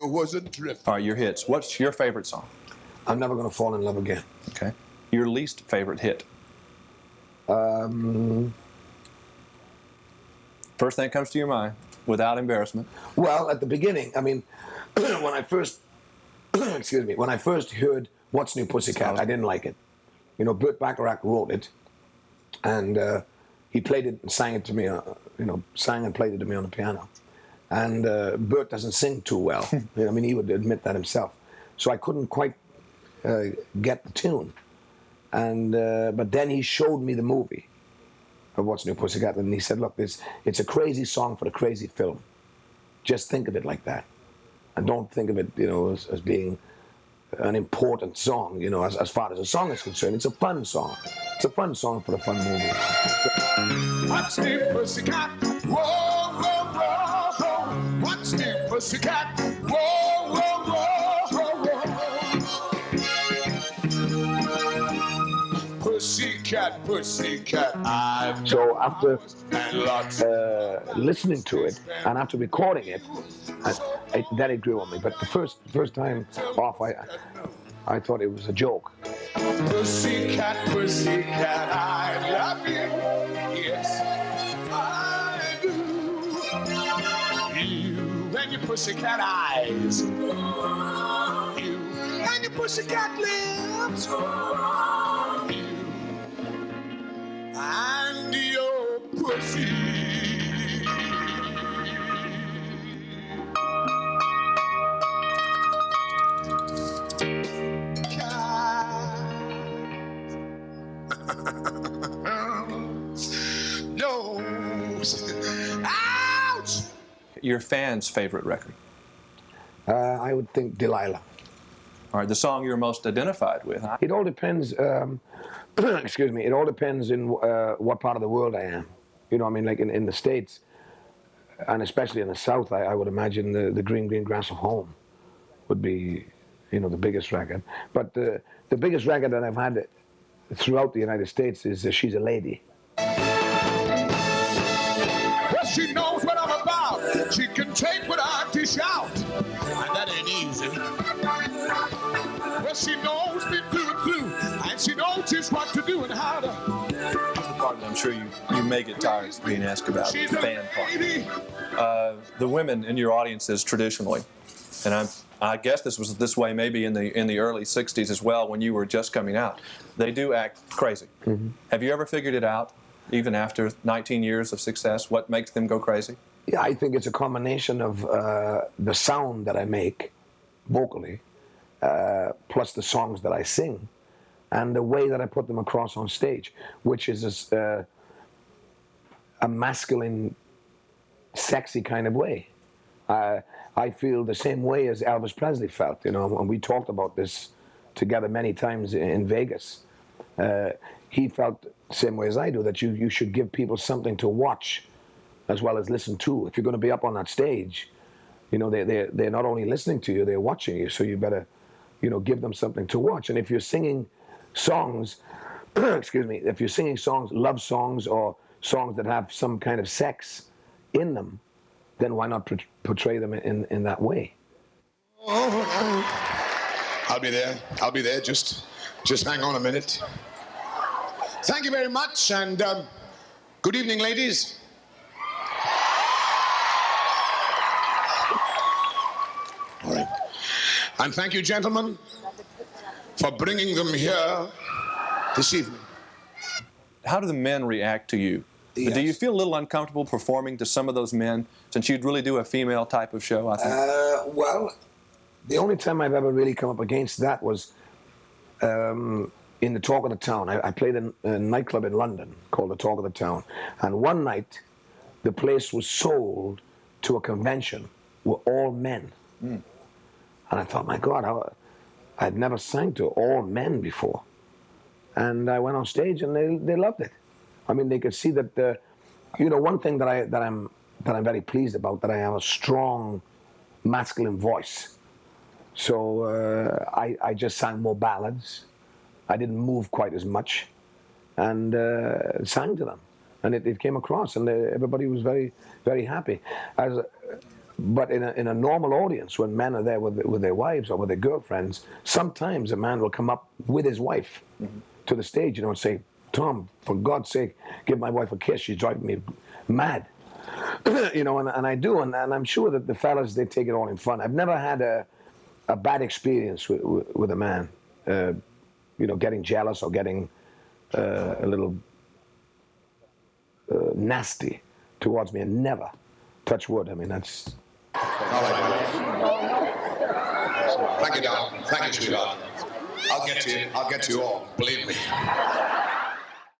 It was a drift. All right, your hits. What's your favorite song? I'm Never Gonna Fall in Love Again. Okay. Your least favorite hit? First thing that comes to your mind, without embarrassment. Well, at the beginning, I mean, when I first, excuse me, when I first heard What's New Pussycat, I didn't like it. You know, Burt Bacharach wrote it, and he played it and sang it to me, sang and played it to me on the piano. And Burt doesn't sing too well. I mean, he would admit that himself. So I couldn't quite get the tune. And but then he showed me the movie of What's New Pussycat, and he said, look, it's a crazy song for a crazy film. Just think of it like that. And don't think of it, as being an important song, as far as a song is concerned. It's a fun song. It's a fun song for a fun movie. What's New Pussycat? Whoa, whoa, whoa, whoa. What's New Pussycat? Whoa, whoa, whoa, whoa. Pussycat, pussycat, So after listening to it and after recording it, then it grew on me. But the first time off, I thought it was a joke. Pussycat, pussycat, I love you. Yes, I do. You and your pussycat eyes. You and your pussycat lips. You and your pussy. Ouch! Your fans' favorite record? I would think Delilah. All right, the song you're most identified with? It all depends, excuse me, it all depends in what part of the world I am. Like in the States, and especially in the South, I would imagine the Green, Green Grass of Home would be, the biggest record. But the biggest record that I've had throughout the United States is She's a Lady. Well, she knows what I'm about. She can take what I dish out. And that ain't easy. Well, she knows me through and through. And she knows just what to do and how to. Here's the part that I'm sure you may get tired of being asked about, the fan part. The women in your audiences traditionally, and I guess this was this way maybe in the early 60s as well when you were just coming out, they do act crazy. Mm-hmm. Have you ever figured it out, even after 19 years of success, what makes them go crazy? Yeah, I think it's a combination of the sound that I make vocally, plus the songs that I sing, and the way that I put them across on stage, which is a masculine, sexy kind of way. I feel the same way as Elvis Presley felt, and we talked about this together many times in Vegas. He felt the same way as I do, that you should give people something to watch as well as listen to. If you're going to be up on that stage, they're not only listening to you, they're watching you, so you better, give them something to watch. And if you're singing songs, excuse me, if you're singing songs, love songs, or songs that have some kind of sex in them, then why not portray them in that way? I'll be there. Just hang on a minute. Thank you very much, and good evening, ladies. All right. And thank you, gentlemen, for bringing them here this evening. How do the men react to you? Yes. Do you feel a little uncomfortable performing to some of those men, since you'd really do a female type of show, I think? Well, the only time I've ever really come up against that was in the Talk of the Town. I played in a nightclub in London called the Talk of the Town. And one night, the place was sold to a convention with all men. Mm. And I thought, my God, I'd never sang to all men before. And I went on stage and they loved it. I mean, they could see that, one thing that I'm very pleased about, that I have a strong masculine voice. So I just sang more ballads. I didn't move quite as much, and sang to them. And it came across, and everybody was very, very happy. But in a normal audience, when men are there with their wives or with their girlfriends, sometimes a man will come up with his wife to the stage, and say, "Tom, for God's sake, give my wife a kiss. She's driving me mad." And I do, and I'm sure that the fellas, they take it all in fun. I've never had a bad experience with a man, getting jealous or getting a little nasty towards me, and never. Touch wood. I mean, that's... All right. Thank you, darling. Thank you, sweetheart. I'll get to you all. Believe me.